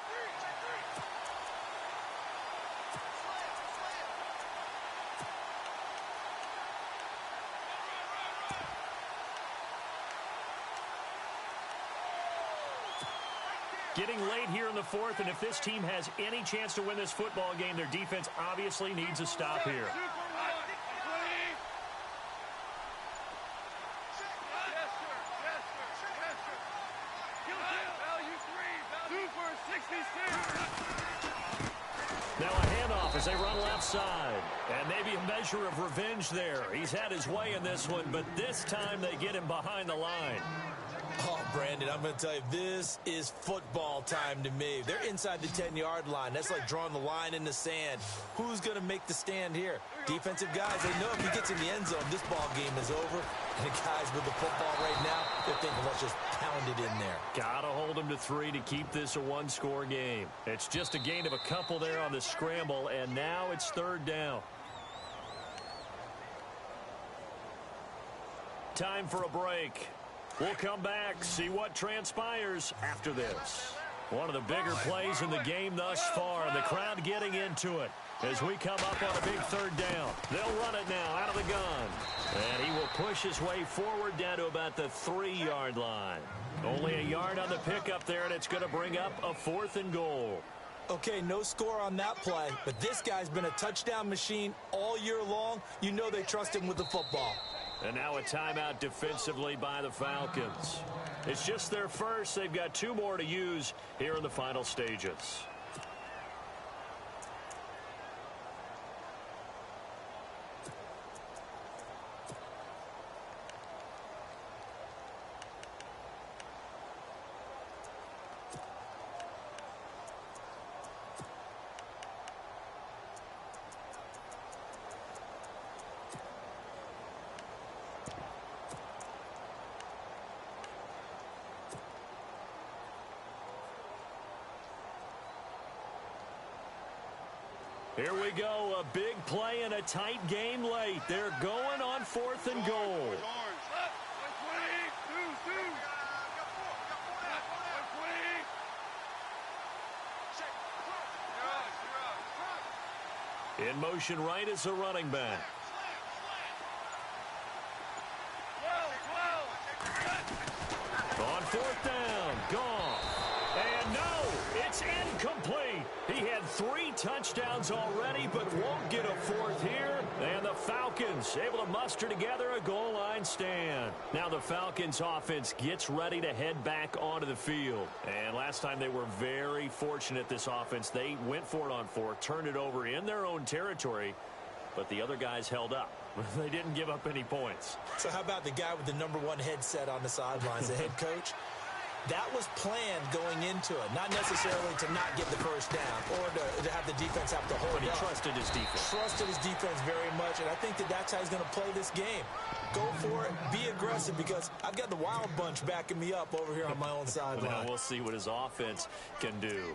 Getting late here in the 4th, and if this team has any chance to win this football game, their defense obviously needs a stop here. Now a handoff as they run left side. And maybe a measure of revenge there. He's had his way in this one, but this time they get him behind the line.
Oh, Brandon, I'm going to tell you, this is football time to me. They're inside the 10-yard line. That's like drawing the line in the sand. Who's going to make the stand here? Defensive guys, they know if he gets in the end zone, this ball game is over. And the guys with the football right now, they're thinking, let's just pound it in there.
Got to hold him to 3 to keep this a 1-score game. It's just a gain of a couple there on the scramble, and now it's 3rd down. Time for a break. We'll come back, see what transpires after this. One of the bigger plays in the game thus far, and the crowd getting into it as we come up on a big 3rd down. They'll run it now out of the gun. And he will push his way forward down to about the 3-yard line. Only a yard on the pickup there, and it's going to bring up a 4th and goal.
Okay, no score on that play, but this guy's been a touchdown machine all year long. You know they trust him with the football.
And now a timeout defensively by the Falcons. It's just their first. They've got 2 more to use here in the final stages. Here we go, a big play and a tight game late. They're going on 4th and goal. In motion right is the running back. On 4th down, gone. And no, it's incomplete. He had 3 touchdowns already, but won't get a 4th here. And the Falcons able to muster together a goal line stand. Now the Falcons offense gets ready to head back onto the field. And last time they were very fortunate, this offense. They went for it on 4, turned it over in their own territory, but the other guys held up. They didn't give up any points.
So how about the guy with the #1 headset on the sidelines, the head coach? That was planned going into it, not necessarily to not get the first down or to have the defense have to hold
But he
up.
trusted his defense.
Trusted his defense very much, and I think that's how he's going to play this game. Go for it, be aggressive, because I've got the Wild Bunch backing me up over here on my own sideline.
Now we'll see what his offense can do.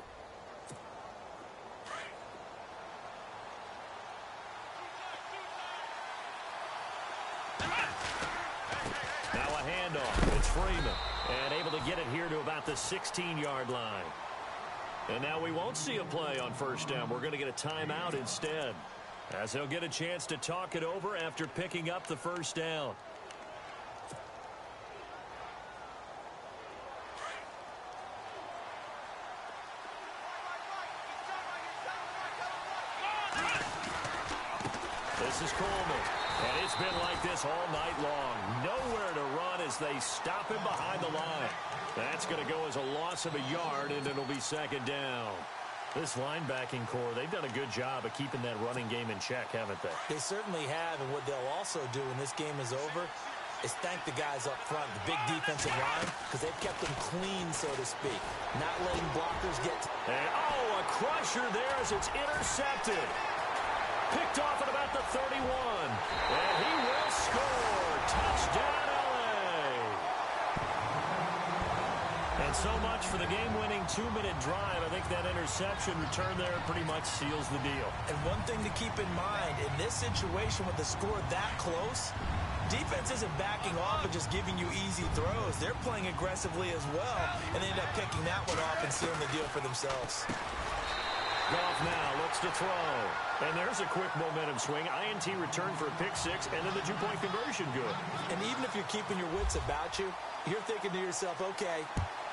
Now a handoff. It's Freeman. And able to get it here to about the 16-yard line. And now we won't see a play on first down. We're going to get a timeout instead, as he'll get a chance to talk it over after picking up the first down. This is Coleman. And it's been like this all night long. Nowhere to run as they stop him behind the line. That's going to go as a loss of a yard, and it'll be second down. This linebacking core, they've done a good job of keeping that running game in check, haven't they?
They certainly have, and what they'll also do when this game is over is thank the guys up front, the big defensive line, because they've kept them clean, so to speak. Not letting blockers get...
And, a crusher there as it's intercepted. Picked off at about the 31. And he will score. Touchdown, LA. And so much for the game-winning 2-minute drive. I think that interception return there pretty much seals the deal.
And one thing to keep in mind, in this situation with the score that close, defense isn't backing off and just giving you easy throws. They're playing aggressively as well, and they end up picking that one off and sealing the deal for themselves.
Goff now looks to throw. And there's a quick momentum swing. INT return for a pick 6, and then the 2-point conversion good.
And even if you're keeping your wits about you, you're thinking to yourself, okay,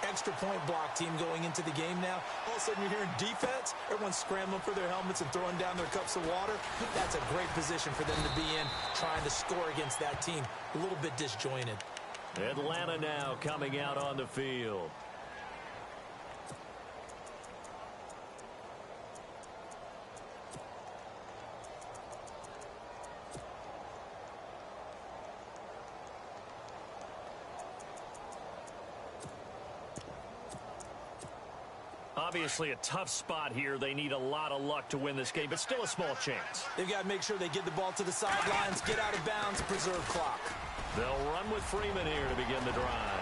extra point block team going into the game now. All of a sudden you're hearing defense. Everyone's scrambling for their helmets and throwing down their cups of water. That's a great position for them to be in, trying to score against that team. A little bit disjointed.
Atlanta now coming out on the field. Obviously a tough spot here. They need a lot of luck to win this game, but still a small chance.
They've got to make sure they get the ball to the sidelines, get out of bounds, preserve clock.
They'll run with Freeman here to begin the drive.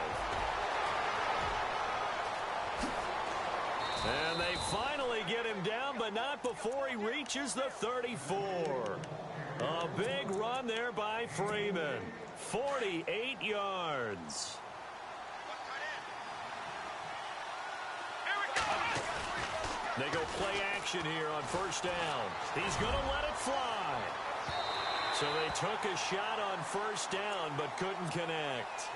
And they finally get him down, but not before he reaches the 34. A big run there by Freeman. 48 yards. They go play action here on first down. He's going to let it fly. So they took a shot on first down, but couldn't connect.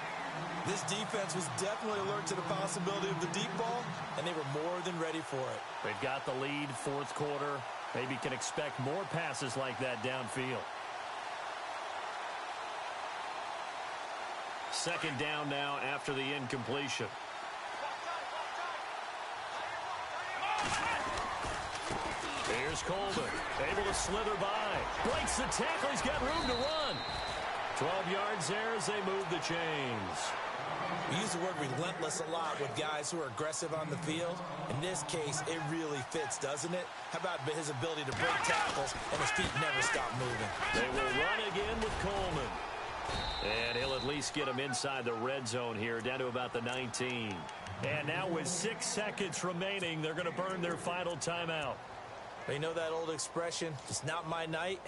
This defense was definitely alert to the possibility of the deep ball, and they were more than ready for it.
They've got the lead, fourth quarter. Maybe can expect more passes like that downfield. Second down now after the incompletion. Here's Coleman, able to slither by. Breaks the tackle, he's got room to run. 12 yards there as they move the chains.
We use the word relentless a lot with guys who are aggressive on the field. In this case, it really fits, doesn't it? How about his ability to break tackles and his feet never stop moving?
They will run again with Coleman. And he'll at least get him inside the red zone here, down to about the 19. And now with 6 seconds remaining, they're going to burn their final timeout.
You know that old expression, it's not my night?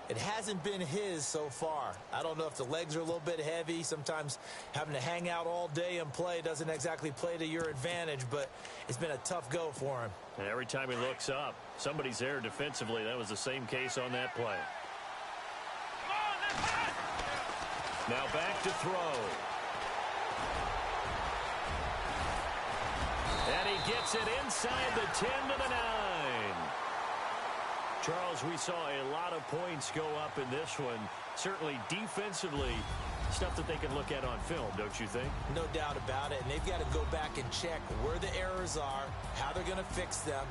It hasn't been his so far. I don't know if the legs are a little bit heavy. Sometimes having to hang out all day and play doesn't exactly play to your advantage, but it's been a tough go for him.
And every time he looks up, somebody's there defensively. That was the same case on that play. Now back to throw. And he gets it inside the 10 to the 9. Charles, we saw a lot of points go up in this one. Certainly defensively, stuff that they can look at on film, don't you think?
No doubt about it. And they've got to go back and check where the errors are, how they're going to fix them,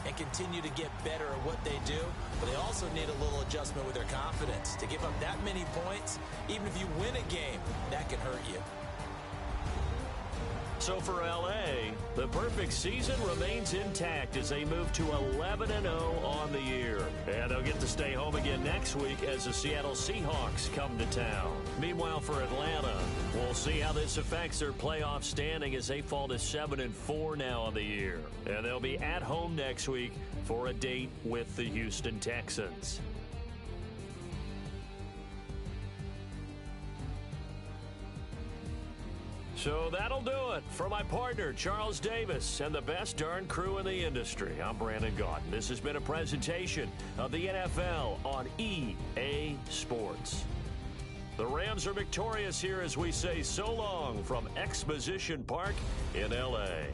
and continue to get better at what they do. But they also need a little adjustment with their confidence. To give up that many points, even if you win a game, that can hurt you.
So for L.A., the perfect season remains intact as they move to 11-0 on the year. And they'll get to stay home again next week as the Seattle Seahawks come to town. Meanwhile, for Atlanta, we'll see how this affects their playoff standing as they fall to 7-4 now on the year. And they'll be at home next week for a date with the Houston Texans. So that'll do it. For my partner, Charles Davis, and the best darn crew in the industry, I'm Brandon Gaudin. This has been a presentation of the NFL on EA Sports. The Rams are victorious here as we say so long from Exposition Park in L.A.